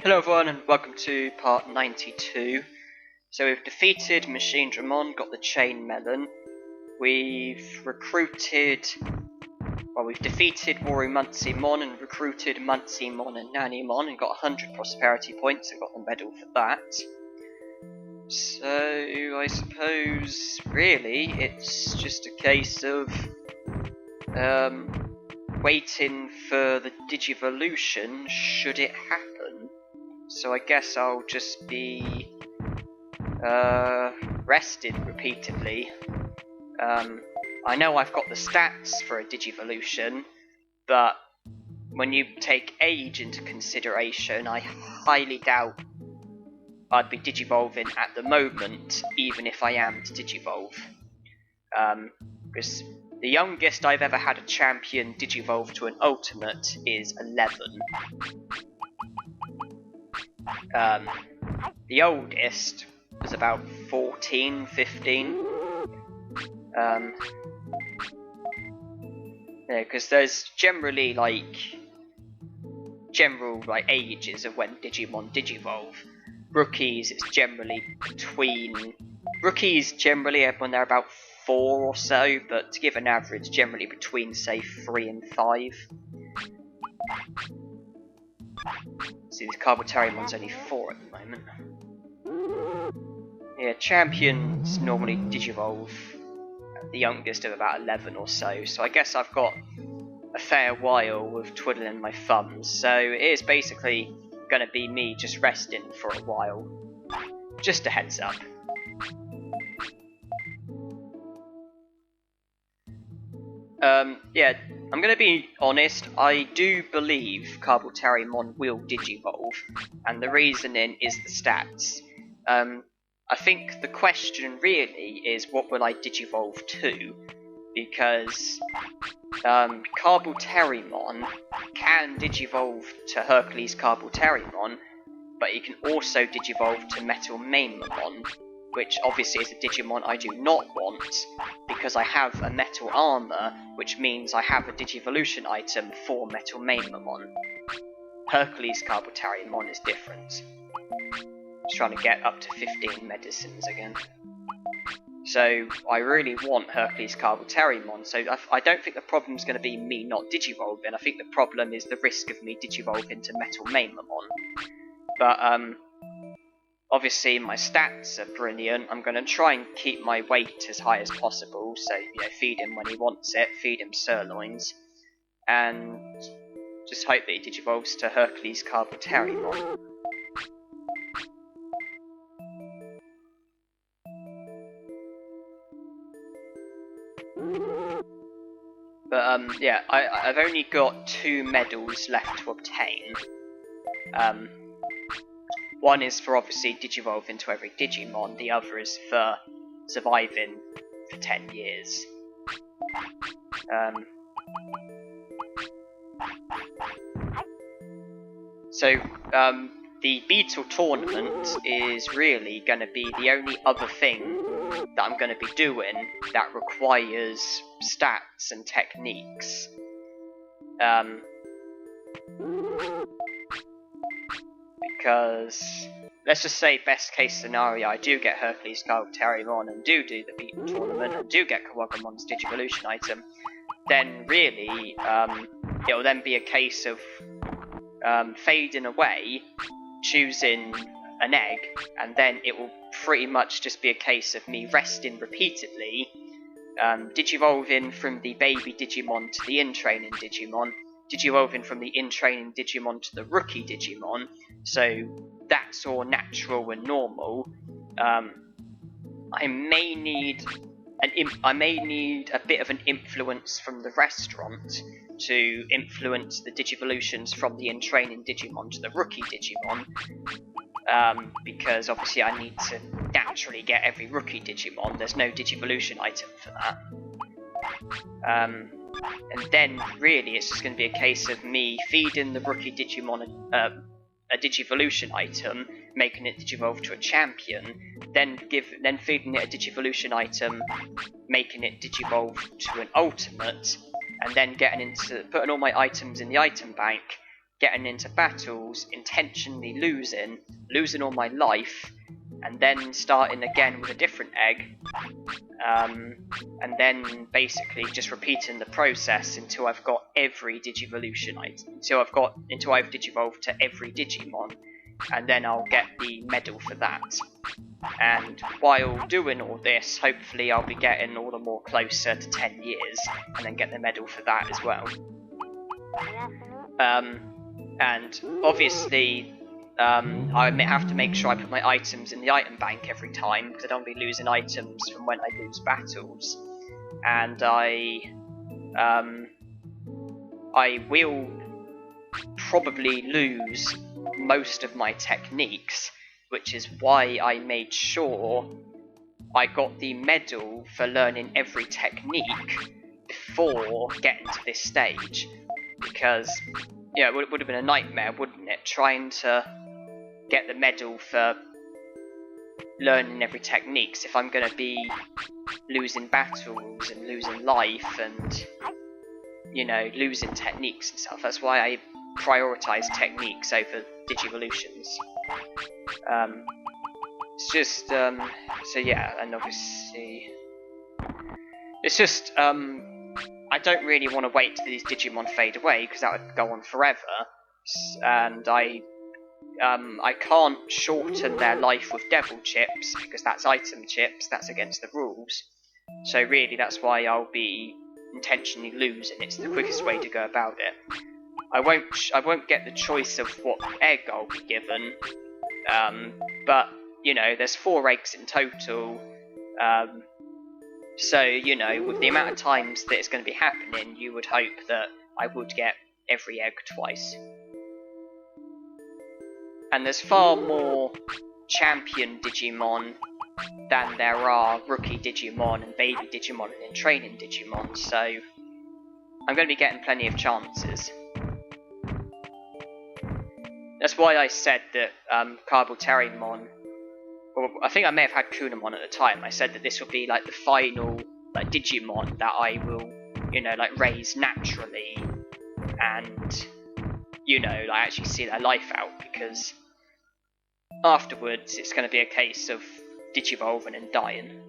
Hello everyone and welcome to part 92. So we've defeated Drimogemon, got the Chain Melon. We've defeated Monzaemon and recruited Monzaemon and Nanimon and got 100 prosperity points and got the medal for that. So I suppose really it's just a case of waiting for the Digivolution should it happen. So I guess I'll just be rested repeatedly. I know I've got the stats for a Digivolution, but when you take age into consideration, I highly doubt I'd be Digivolving at the moment, even if I am to Digivolve. Because the youngest I've ever had a champion Digivolve to an ultimate is 11. The oldest was about 14, 15. Yeah, because there's generally general ages of when Digimon Digivolve. Rookies, it's generally when they're about 4 or so, but to give an average, generally between say 3 and 5. See, this Carbotariumon's only 4 at the moment. Yeah, champions normally Digivolve at the youngest of about 11 or so, so I guess I've got a fair while of twiddling my thumbs, so it is basically going to be me just resting for a while. Just a heads up. Yeah, I'm going to be honest, I do believe Carbotariumon will Digivolve, and the reasoning is the stats. I think the question really is what will I Digivolve to, because Carbotariumon can Digivolve to Hercules Carbotariumon, but he can also Digivolve to Metal Mainmon, which obviously is a Digimon I do not want, because I have a Metal Armour, which means I have a Digivolution item for Metal Mainmon. Hercules Carbotariumon is different. Just trying to get up to 15 medicines again. So I really want Hercules Carbotariumon, so I don't think the problem's going to be me not Digivolving. I think the problem is the risk of me Digivolving to Metal Mainmon. But obviously my stats are brilliant. I'm going to try and keep my weight as high as possible, so feed him when he wants it, feed him sirloins, and just hope that he Digivolves to Hercules Carbotariumon. But yeah, I've only got 2 medals left to obtain. One is for obviously Digivolving to every Digimon, the other is for surviving for 10 years. The Beetle Tournament is really going to be the only other thing that I'm going to be doing that requires stats and techniques. Because, let's just say best case scenario, I do get Hercules Carbotariumon and do the Beetle Tournament and do get Kawagomon's Digivolution item, then really, it'll then be a case of fading away, choosing an egg, and then it will pretty much just be a case of me resting repeatedly, Digivolving from the baby Digimon to the in-training Digimon, Digivolving from the in-training Digimon to the rookie Digimon, so that's all natural and normal. I may need a bit of an influence from the restaurant to influence the Digivolutions from the in-training Digimon to the rookie Digimon, because obviously I need to naturally get every rookie Digimon. There's no Digivolution item for that. And then really it's just going to be a case of me feeding the rookie Digimon a Digivolution item, making it Digivolve to a champion, then feeding it a Digivolution item, making it Digivolve to an ultimate, and then putting all my items in the item bank, getting into battles, intentionally losing all my life, and then starting again with a different egg, and then basically just repeating the process until I've got every Digivolution item, until I've Digivolved to every Digimon, and then I'll get the medal for that. And while doing all this, hopefully I'll be getting all the more closer to 10 years, and then get the medal for that as well. And obviously, I have to make sure I put my items in the item bank every time, because I don't want to be losing items from when I lose battles. And I will probably lose most of my techniques, which is why I made sure I got the medal for learning every technique before getting to this stage. Because, it would have been a nightmare, wouldn't it? Trying to get the medal for learning every techniques if I'm going to be losing battles and losing life and, losing techniques and stuff. That's why I prioritise techniques over Digivolutions. It's just, so yeah, and obviously, it's just, I don't really want to wait till these Digimon fade away, because that would go on forever, and I can't shorten their life with devil chips, because that's item chips, that's against the rules. So really, that's why I'll be intentionally losing. It's the quickest way to go about it. I won't get the choice of what egg I'll be given, but, there's 4 eggs in total, so, with the amount of times that it's going to be happening, you would hope that I would get every egg twice. And there's far more champion Digimon than there are rookie Digimon and baby Digimon and training Digimon, so I'm going to be getting plenty of chances. That's why I said that Carboterimon, or I think I may have had Kunamon at the time, I said that this will be like the final Digimon that I will, raise naturally and, actually see their life out, because afterwards it's going to be a case of Digivolving and dying.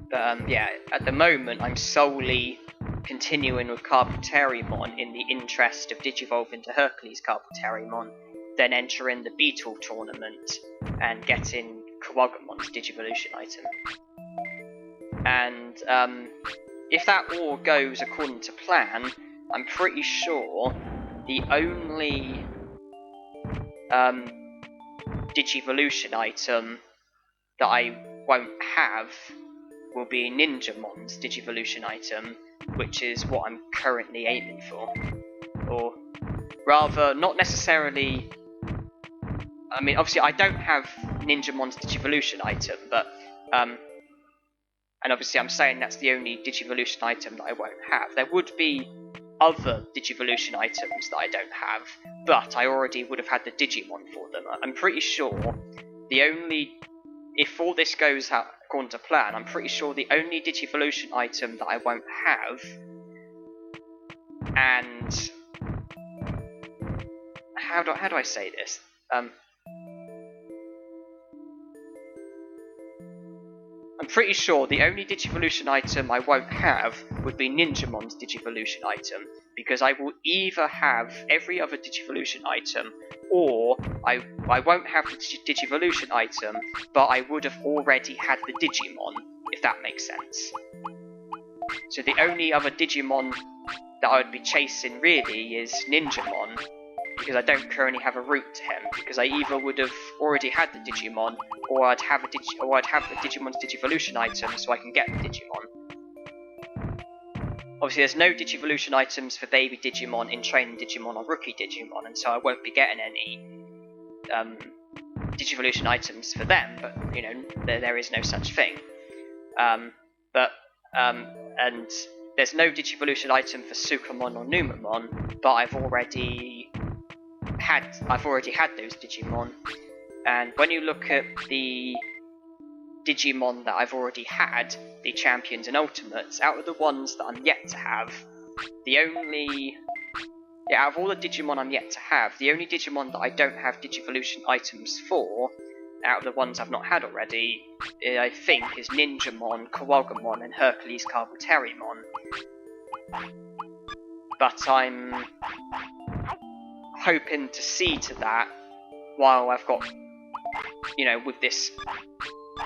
But yeah, at the moment I'm solely continuing with Carboterimon in the interest of Digivolving to Hercules Carboterimon, then entering the Beetle tournament and getting Kawagumon's Digivolution item. And if that all goes according to plan, I'm pretty sure the only Digivolution item that I won't have will be Ninjamon's Digivolution item, which is what I'm currently aiming for. Or rather, not necessarily... I mean, obviously I don't have Ninjamon's Digivolution item, but... and obviously I'm saying that's the only Digivolution item that I won't have. There would be other Digivolution items that I don't have, but I already would have had the Digimon for them. I'm pretty sure the only... If all this goes out according to plan, I'm pretty sure the only Digivolution item that I won't have, and how do I say this? I'm pretty sure the only Digivolution item I won't have would be Ninjamon's Digivolution item, because I will either have every other Digivolution item, or I won't have the Digivolution item, but I would have already had the Digimon, if that makes sense. So the only other Digimon that I would be chasing really is Ninjamon, because I don't currently have a route to him, because I either would have already had the Digimon, or I'd have the Digimon's Digivolution item so I can get the Digimon. Obviously there's no Digivolution items for baby Digimon, in training Digimon or rookie Digimon, and so I won't be getting any Digivolution items for them, but there is no such thing. And there's no Digivolution item for Sukamon or Numamon, but I've already had those Digimon. And when you look at the Digimon that I've already had, the champions and ultimates, out of the ones that I'm yet to have, out of all the Digimon I'm yet to have, the only Digimon that I don't have Digivolution items for, out of the ones I've not had already, I think is Ninjamon, Kawagamon, and Hercules Carboterimon. But I'm hoping to see to that while I've got, with this,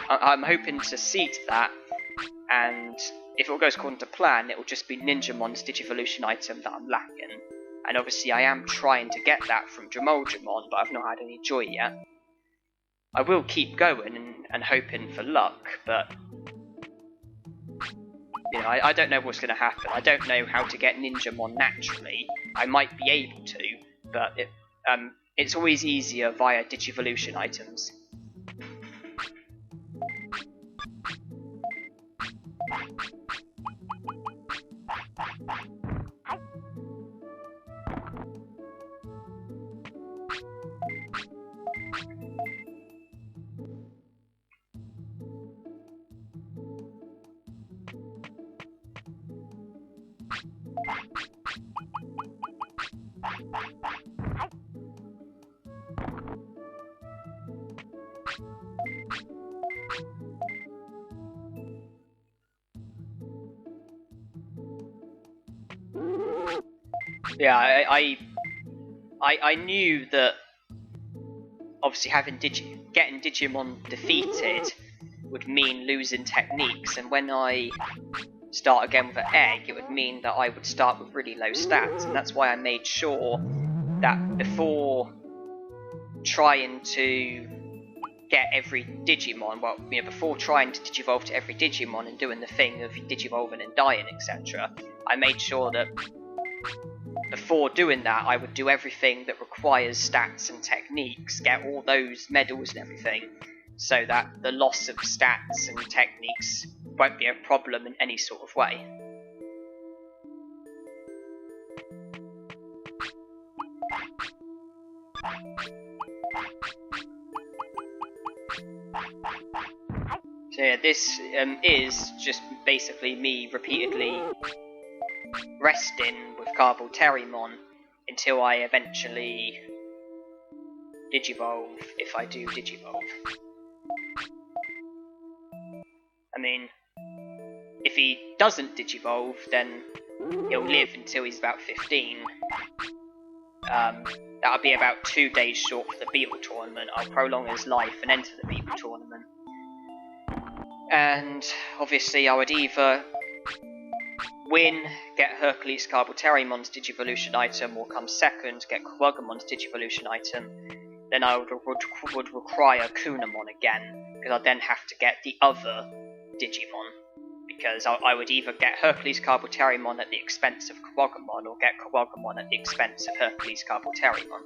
I'm hoping to see to that, and if it all goes according to plan, it will just be Ninjamon's Digivolution item that I'm lacking. And obviously I am trying to get that from Drimogemon, but I've not had any joy yet. I will keep going and hoping for luck, but I don't know what's going to happen. I don't know how to get Ninjamon naturally. I might be able to, but it's always easier via Digivolution items. Yeah, I knew that obviously getting Digimon defeated would mean losing techniques, and when I start again with an egg, it would mean that I would start with really low stats, and that's why I made sure that before trying to get every Digimon, before trying to Digivolve to every Digimon and doing the thing of Digivolving and dying, etc., I made sure that before doing that, I would do everything that requires stats and techniques, get all those medals and everything, so that the loss of stats and techniques won't be a problem in any sort of way. So yeah, this is just basically me repeatedly resting with Carboterimon until I eventually Digivolve, if I do Digivolve. I mean, if he doesn't Digivolve, then he'll live until he's about 15. That'll be about 2 days short for the Beetle Tournament. I'll prolong his life and enter the Beetle Tournament. And obviously I would either win, get Hercules Carboterimon's Digivolution item, or come second, get Kawagumon's Digivolution item. Then I would require Kunamon again, because I'd then have to get the other Digimon. Because I would either get Hercules Carboterimon at the expense of Kawagamon, or get Kawagamon at the expense of Hercules Carboterimon.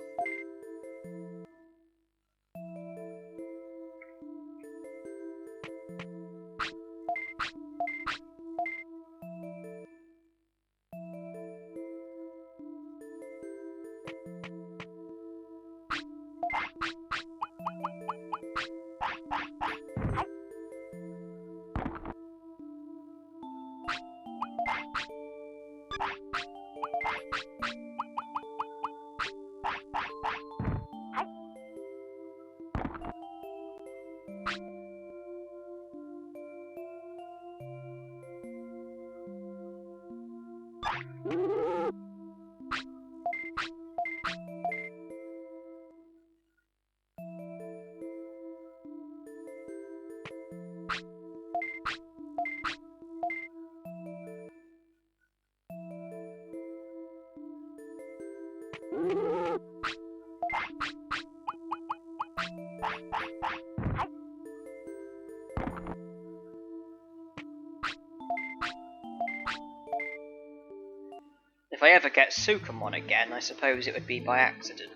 If I ever get Sukamon again, I suppose it would be by accident.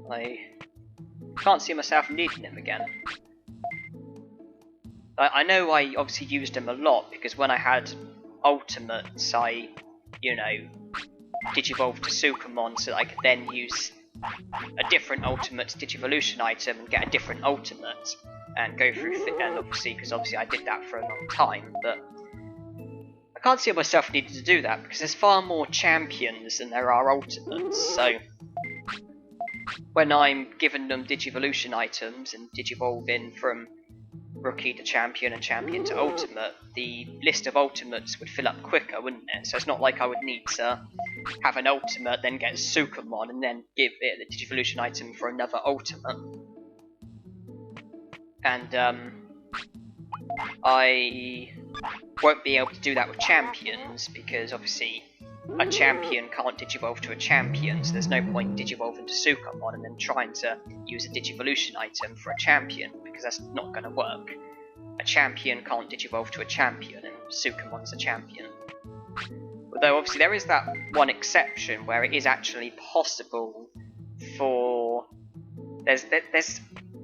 I can't see myself needing him again. I know I obviously used him a lot, because when I had ultimates, I, Digivolved to Sukamon so that I could then use a different ultimate Digivolution item and get a different ultimate. and go through and obviously I did that for a long time, but I can't see myself needing to do that because there's far more champions than there are ultimates. So when I'm giving them Digivolution items and Digivolving from Rookie to Champion and Champion to Ultimate, the list of Ultimates would fill up quicker, wouldn't it? So it's not like I would need to have an Ultimate, then get a Sukamon, and then give it the Digivolution item for another Ultimate. And I won't be able to do that with Champions, because obviously a Champion can't Digivolve to a Champion, so there's no point Digivolving to Sukamon and then trying to use a Digivolution item for a Champion, because that's not going to work. A Champion can't Digivolve to a Champion, and Sukamon's a Champion. Although obviously there is that one exception where it is actually possible for... There's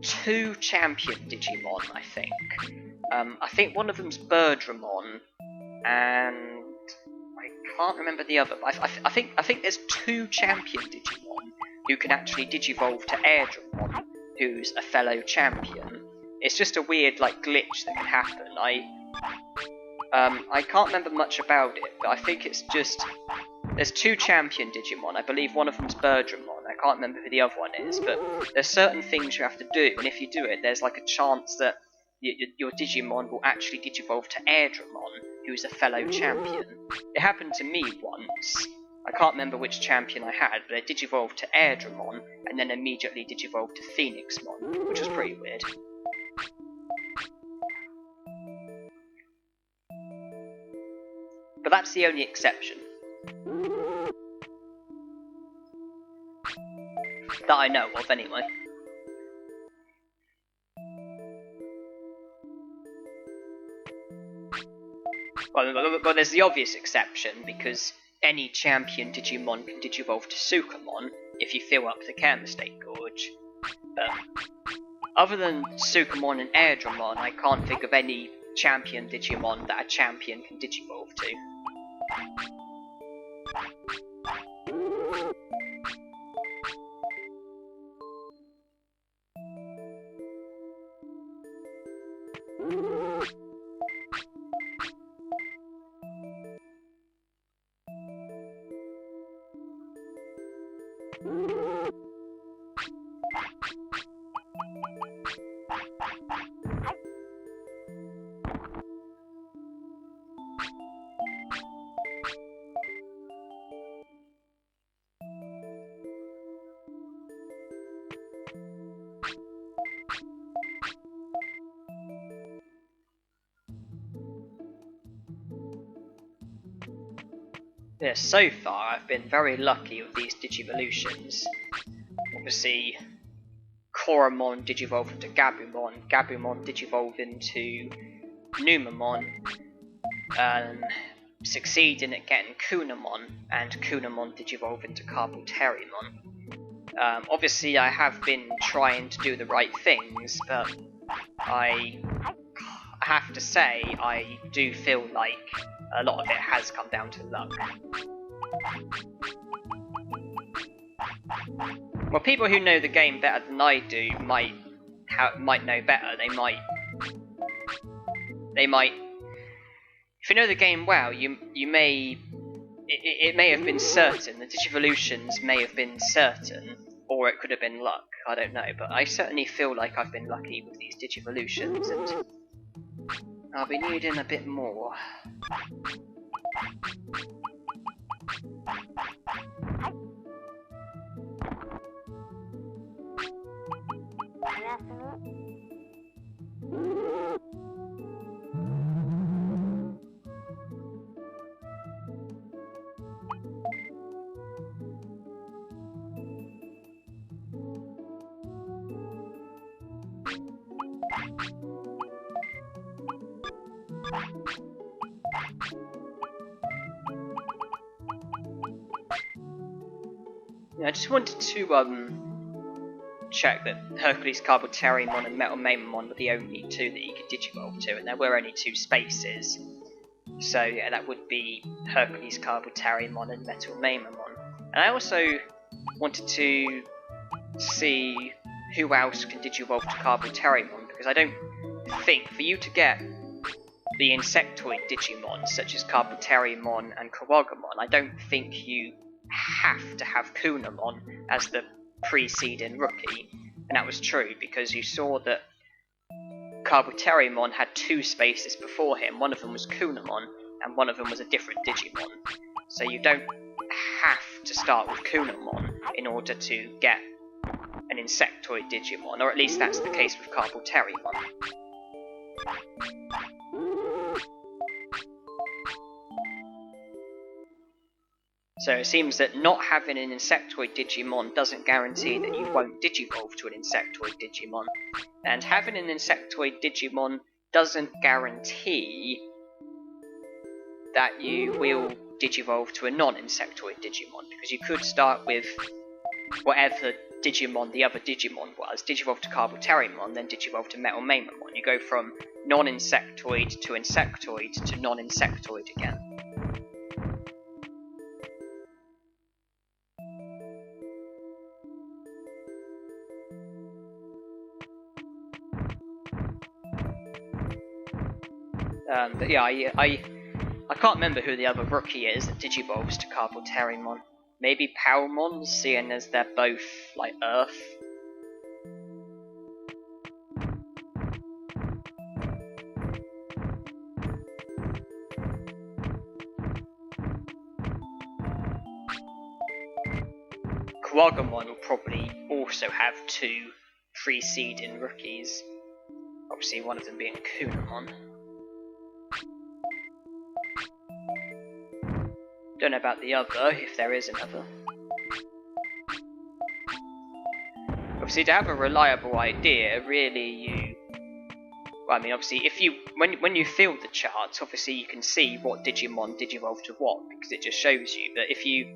2 Champion Digimon, I think. I think one of them's Drimogemon, and I can't remember the other. But I think there's 2 Champion Digimon who can actually Digivolve to Airdramon, who's a fellow champion. It's just a weird glitch that can happen. I can't remember much about it, but I think it's just there's 2 Champion Digimon. I believe one of them's Drimogemon. I can't remember who the other one is, but there's certain things you have to do, and if you do it, there's a chance that your Digimon will actually Digivolve to Airdramon, who's a fellow champion. It happened to me once. I can't remember which champion I had, but I Digivolved to Airdramon, and then immediately Digivolved to Phoenixmon, which was pretty weird. But that's the only exception. That I know of, anyway. Well, there's the obvious exception, because any champion Digimon can Digivolve to Sukamon if you fill up the Care Mistake Gorge. But other than Sukamon and Airdramon, I can't think of any champion Digimon that a champion can Digivolve to. Yeah, so far I've been very lucky with these Digivolutions. Obviously, Koromon Digivolve into Gabumon, Gabumon Digivolve into Numamon, succeeding at getting Kunamon, and Kunamon Digivolve into Carboterimon. Obviously I have been trying to do the right things, but I have to say I do feel like a lot of it has come down to luck. Well, people who know the game better than I do might know better. They might. If you know the game well, you may. It may have been certain. The Digivolutions may have been certain, or it could have been luck. I don't know, but I certainly feel like I've been lucky with these Digivolutions, and I'll be needing a bit more. I just wanted to check that Hercules Carboterimon and Monzaemon were the only 2 that you could Digivolve to, and there were only 2 spaces. So yeah, that would be Hercules Carboterimon and Monzaemon. And I also wanted to see who else can Digivolve to Carboterimon, because I don't think, for you to get the insectoid Digimon, such as Carboteriamon and Kawagamon, I don't think you have to have Kunamon as the preceding rookie. And that was true, because you saw that Carboteriamon had 2 spaces before him. One of them was Kunamon, and one of them was a different Digimon. So you don't have to start with Kunamon in order to get an insectoid Digimon, or at least that's the case with Carboteriamon. So it seems that not having an insectoid Digimon doesn't guarantee that you won't digivolve to an insectoid Digimon. And having an insectoid Digimon doesn't guarantee that you will digivolve to a non-insectoid Digimon, because you could start with whatever Digimon the other Digimon was, digivolve to Carboteriamon, then digivolve to Monzaemon. You go from non-insectoid to insectoid to non-insectoid again. But yeah, I can't remember who the other rookie is that digivolves to Carboteriamon. Maybe Palmon, seeing as they're both, like, Earth. Kawagamon will probably also have 2 preceding rookies. Obviously one of them being Kunamon. Don't know about the other, if there is another. Obviously, to have a reliable idea, really well, I mean, obviously, if you when you fill the charts, obviously you can see what Digimon digivolve to what, because it just shows you. But if you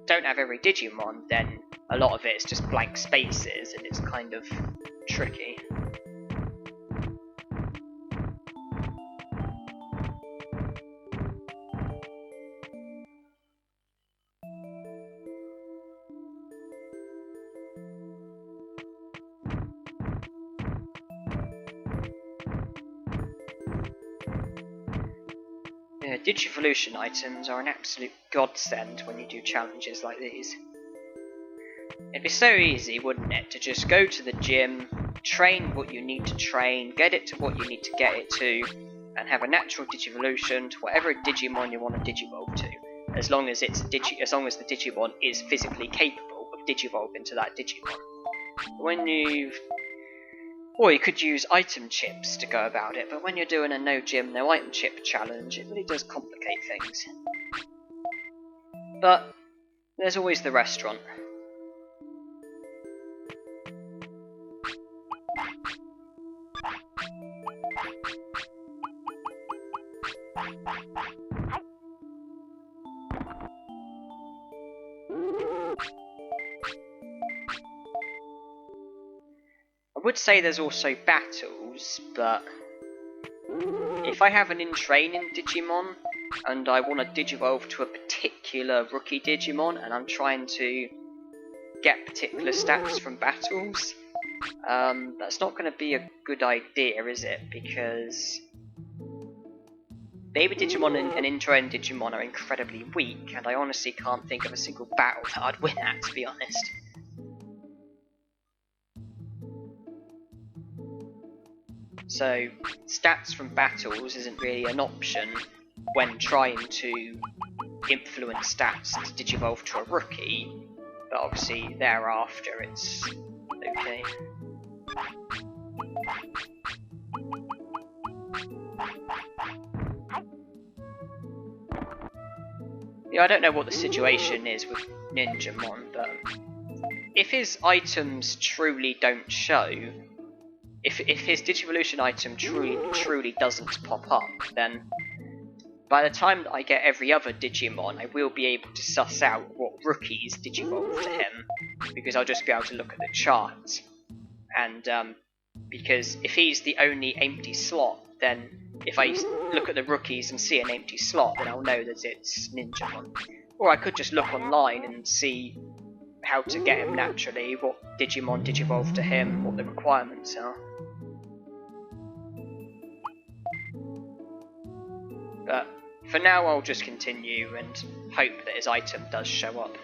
don't have every Digimon, then a lot of it is just blank spaces, and it's kind of tricky. Yeah, Digivolution items are an absolute godsend when you do challenges like these. It'd be so easy, wouldn't it, to just go to the gym, train what you need to train, get it to what you need to get it to, and have a natural Digivolution to whatever Digimon you want to digivolve to, as long as the Digimon is physically capable of digivolving to that Digimon. Or you could use item chips to go about it, but when you're doing a no gym, no item chip challenge, it really does complicate things. But there's always the restaurant. I would say there's also battles, but if I have an in-training Digimon and I want to digivolve to a particular rookie Digimon and I'm trying to get particular stats from battles, that's not going to be a good idea, is it? Because Baby Digimon and in-training Digimon are incredibly weak, and I honestly can't think of a single battle that I'd win at, to be honest. So, stats from battles isn't really an option when trying to influence stats to digivolve to a rookie, but obviously thereafter it's okay. Yeah, I don't know what the situation is with Ninjamon, but if his items truly don't show, if his Digivolution item truly doesn't pop up, then by the time that I get every other Digimon, I will be able to suss out what rookies digivolve to him, because I'll just be able to look at the chart. And because if he's the only empty slot, then if I look at the rookies and see an empty slot, then I'll know that it's Ninjamon. Or I could just look online and see how to get him naturally, what Digimon digivolve to him, what the requirements are. But for now I'll just continue and hope that his item does show up.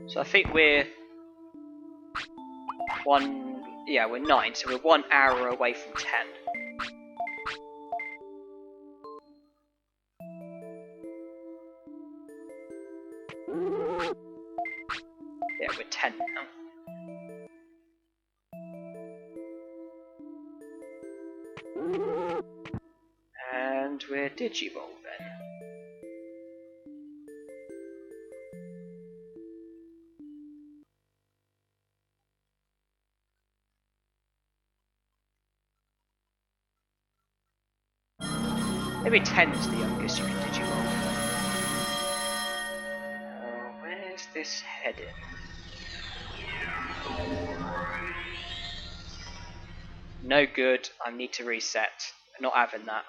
So I think we're we're 9, so we're 1 hour away from 10. Yeah, we're 10 now. And we're Digimon then. Maybe 10's the youngest you can Digimon. Where's this heading? No good, I need to reset. I'm not having that.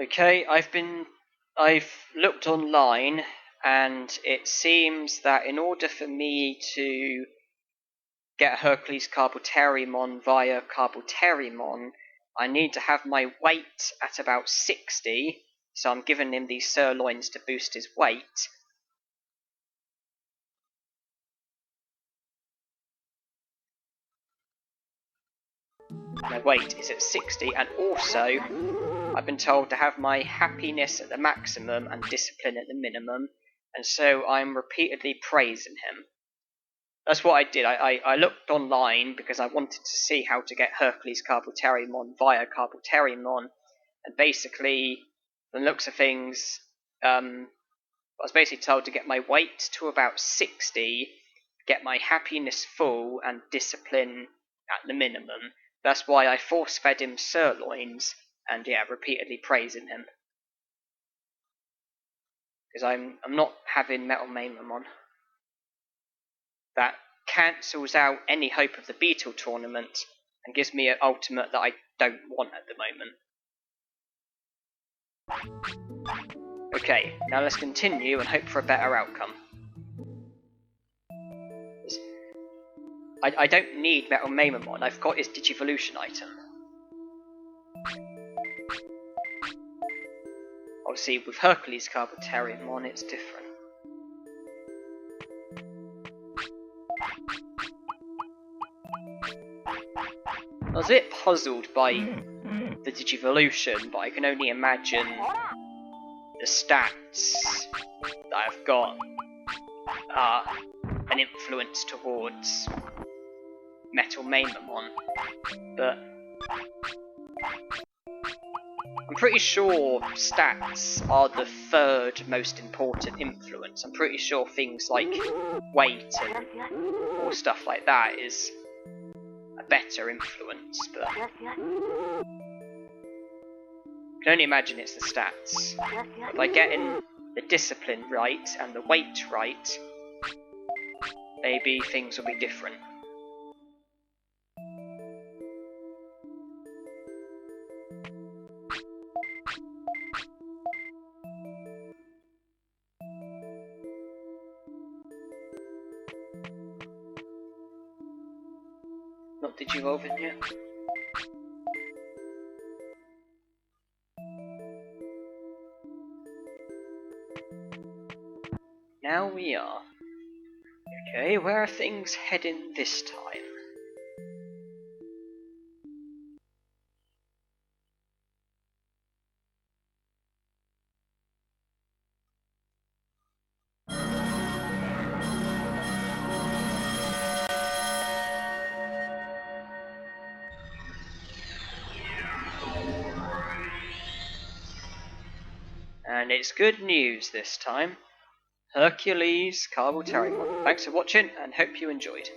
Okay, I've looked online, and it seems that in order for me to get Hercules Carboterimon via Carboterimon, I need to have my weight at about 60, so I'm giving him these sirloins to boost his weight. My weight is at 60, and also I've been told to have my happiness at the maximum and discipline at the minimum, and so I'm repeatedly praising him. That's what I did. I looked online because I wanted to see how to get Hercules Carboterimon via Carboterimon, and basically, from the looks of things, I was basically told to get my weight to about 60, get my happiness full, and discipline at the minimum. That's why I force-fed him sirloins, and yeah, repeatedly praising him. Because I'm not having Metal Monzaemon. That cancels out any hope of the Beetle tournament, and gives me an ultimate that I don't want at the moment. Okay, now let's continue and hope for a better outcome. I don't need Metal Monzaemon, I've got his Digivolution item. Obviously, with Hercules Carboterimon, it's different. I was a bit puzzled by the Digivolution, but I can only imagine the stats that I've got are an influence towards Metal Monzaemon, but I'm pretty sure stats are the third most important influence. I'm pretty sure things like weight and or stuff like that is a better influence, but I can only imagine it's the stats. But by getting the discipline right and the weight right, maybe things will be different. Not Digivolving yet. Now we are. Okay, where are things heading this time? And it's good news this time. Hercules Carvalterimon. Thanks for watching and hope you enjoyed.